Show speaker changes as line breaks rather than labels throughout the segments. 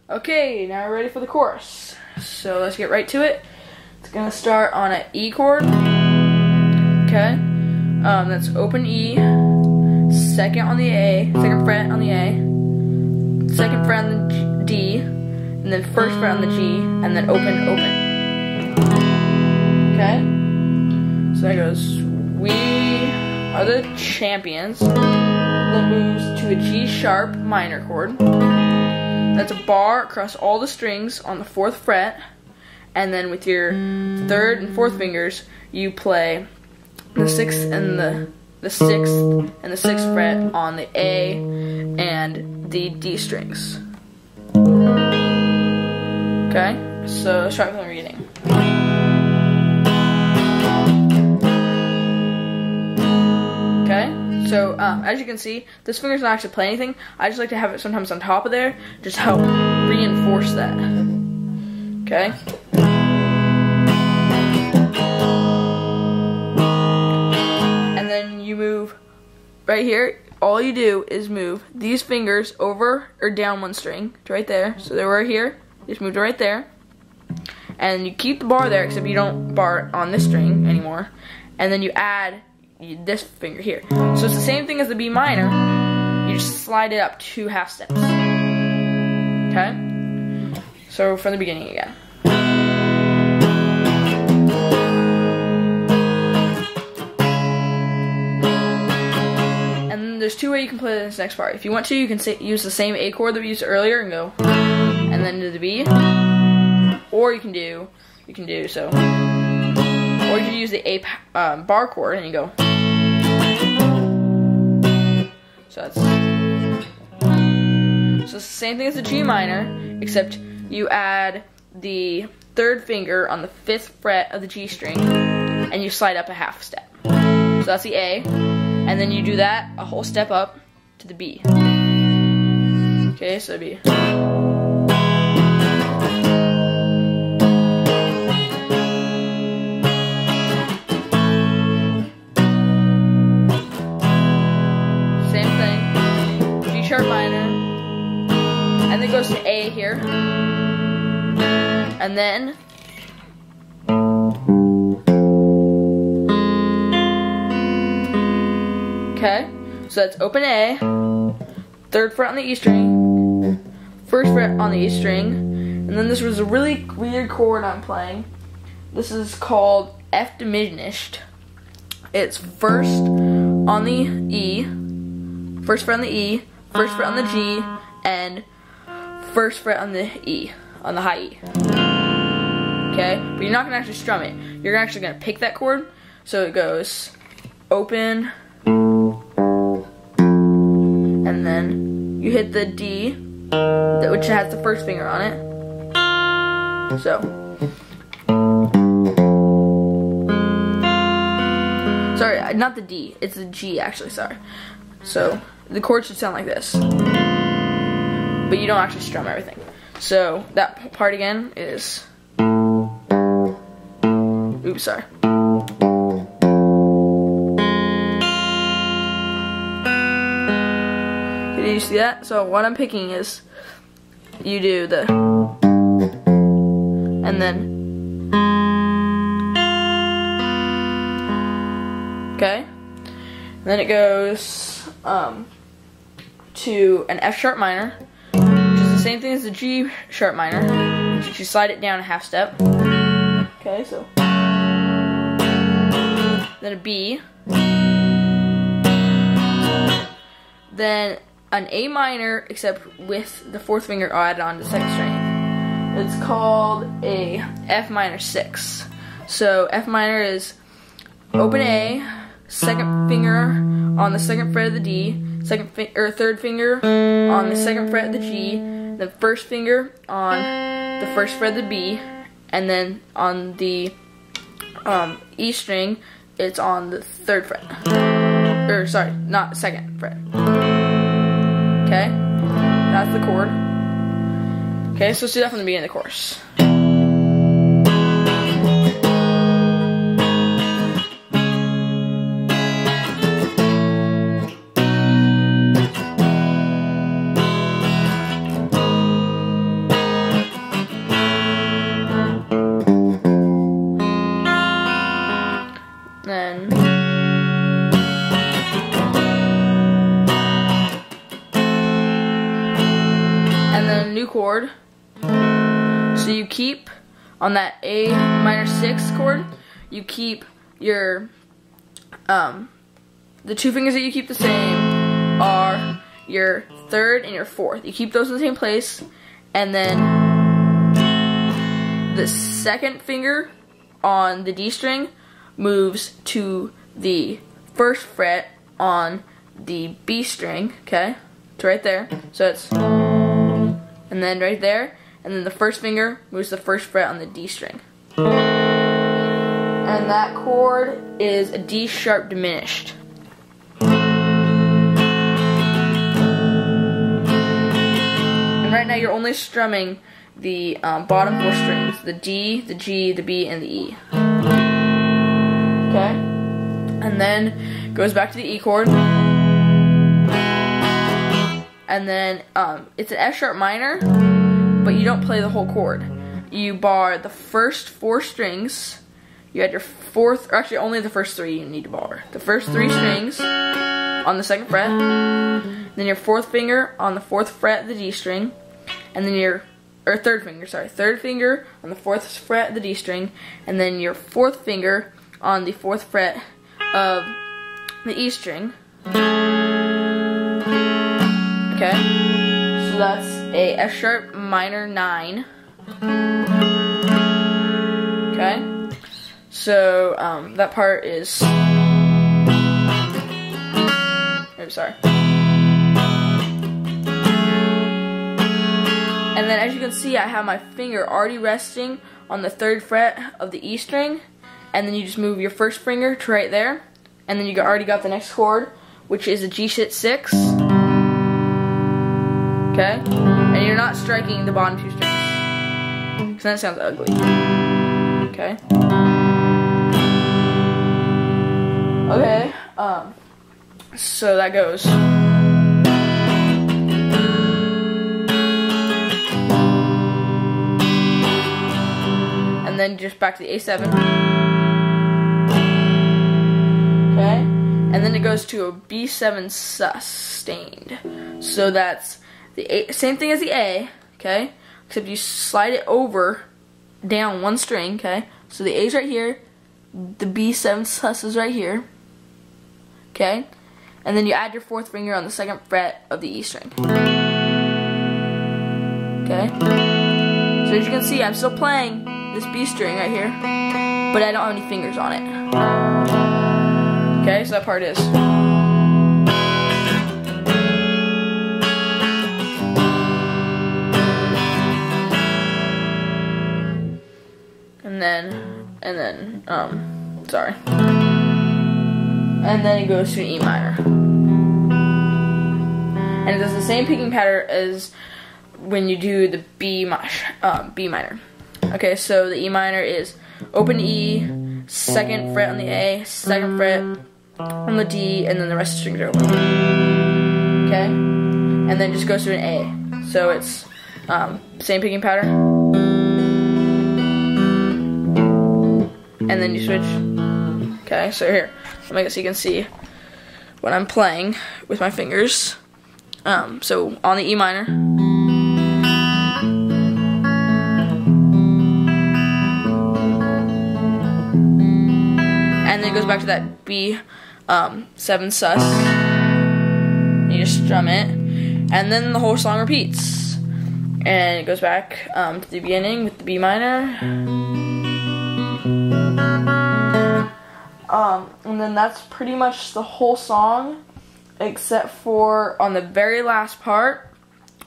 Okay, now we're ready for the chorus. So let's get right to it. It's gonna start on an E chord. Okay, that's open E, second on the A, second fret on the A, second fret on the D, and then first fret on the G, and then open, open. Okay, so that goes, we are the champions. Then moves to a G sharp minor chord. That's a bar across all the strings on the 4th fret, and then with your 3rd and 4th fingers, you play the 6th and the 6th and the 6th fret on the A and the D strings. Okay, so let's start from the beginning. Okay, so as you can see, this finger's not actually playing anything. I just like to have it sometimes on top of there, just help reinforce that. Okay. And then you move right here. All you do is move these fingers over or down one string to right there. So they were here. Just move it right there. And you keep the bar there, except you don't bar on this string anymore. And then you add this finger here. So it's the same thing as the B minor. You just slide it up 2 half steps. Okay? So from the beginning again. And then there's 2 ways you can play this next part. If you want to, you can use the same A chord that we used earlier and go, and then do the B. Or you can do so. Or you can use the A bar chord and you go. So it's the same thing as the G minor, except you add the 3rd finger on the 5th fret of the G string, and you slide up a half step. So that's the A, and then you do that a whole step up to the B. Okay, so B. Sharp minor, and then goes to A here, and then okay, so that's open A, 3rd fret on the E string, 1st fret on the E string, and then this was a really weird chord I'm playing. This is called F diminished. It's 1st on the E, 1st fret on the E, 1st fret on the G, and 1st fret on the E, on the high E. Okay? But you're not going to actually strum it. You're actually going to pick that chord. So it goes open, and then you hit the D, which has the 1st finger on it. So. Sorry, not the D. It's the G, actually, sorry. So the chord should sound like this, but you don't actually strum everything. So that part again is, oops, sorry. Did you see that? So what I'm picking is, you do the, and then, okay, and then it goes to an F sharp minor, which is the same thing as the G sharp minor. You slide it down a half step. Okay, so then a B, then an A minor, except with the 4th finger added on to the 2nd string. It's called a F minor 6. So F minor is open A, 2nd finger on the 2nd fret of the D, 3rd finger on the 2nd fret of the G, the 1st finger on the 1st fret of the B, and then on the E string, it's on the 3rd fret. Or sorry, not 2nd fret. Okay, that's the chord. Okay, so let's do that from the beginning of the chorus. and then a new chord. So you keep on that A minor 6 chord, you keep your the two fingers that you keep the same are your third and your fourth. You keep those in the same place, and then the second finger on the D string moves to the first fret on the B string, okay? To right there. So it's, and then right there, and then the first finger moves to the first fret on the D string. And that chord is a D sharp diminished. And right now you're only strumming the bottom 4 strings, the D, the G, the B, and the E. Okay? And then goes back to the E chord. And then it's an F sharp minor, but you don't play the whole chord. You bar the first 4 strings. You add your fourth, or actually only the first 3 you need to bar. The first 3 strings on the 2nd fret, then your 4th finger on the 4th fret of the D string, and then your, or 3rd finger, sorry, 3rd finger on the 4th fret of the D string, and then your 4th finger on the 4th fret of the E string. Okay, so that's a F sharp minor 9. Okay, so that part is, I'm sorry. And then as you can see, I have my finger already resting on the 3rd fret of the E string, and then you just move your first finger to right there, and then you already got the next chord, which is a G6. Okay? And you're not striking the bottom 2 strings, because that sounds ugly. Okay? Okay, so that goes. And then just back to the A7. Okay? And then it goes to a B7 sustained. So that's the A, same thing as the A, okay? Except you slide it over, down 1 string, okay? So the A's right here, the B7 sus is right here, okay? And then you add your 4th finger on the 2nd fret of the E string. Okay? So as you can see, I'm still playing this B string right here, but I don't have any fingers on it. Okay, so that part is. And then, sorry. And then it goes to an E minor. And it does the same picking pattern as when you do the B minor. Okay, so the E minor is open E, 2nd fret on the A, 2nd fret on the D, and then the rest of the strings are open. Okay? And then just goes to an A. So it's same picking pattern. And then you switch. Okay, so here, let me get so you can see what I'm playing with my fingers. So on the E minor. And then it goes back to that B7 sus. You just strum it. And then the whole song repeats. And it goes back to the beginning with the B minor. And then that's pretty much the whole song, except for on the very last part,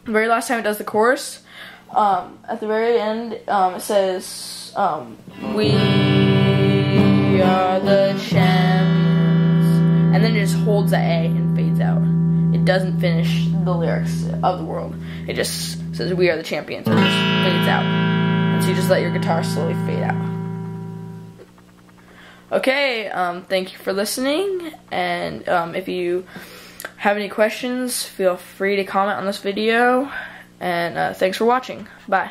the very last time it does the chorus, at the very end, it says, we are the champions, and then it just holds that A and fades out. It doesn't finish the lyrics of the world. It just says, we are the champions, and it just fades out. And so you just let your guitar slowly fade out. Okay, thank you for listening, and if you have any questions, feel free to comment on this video, and thanks for watching. Bye.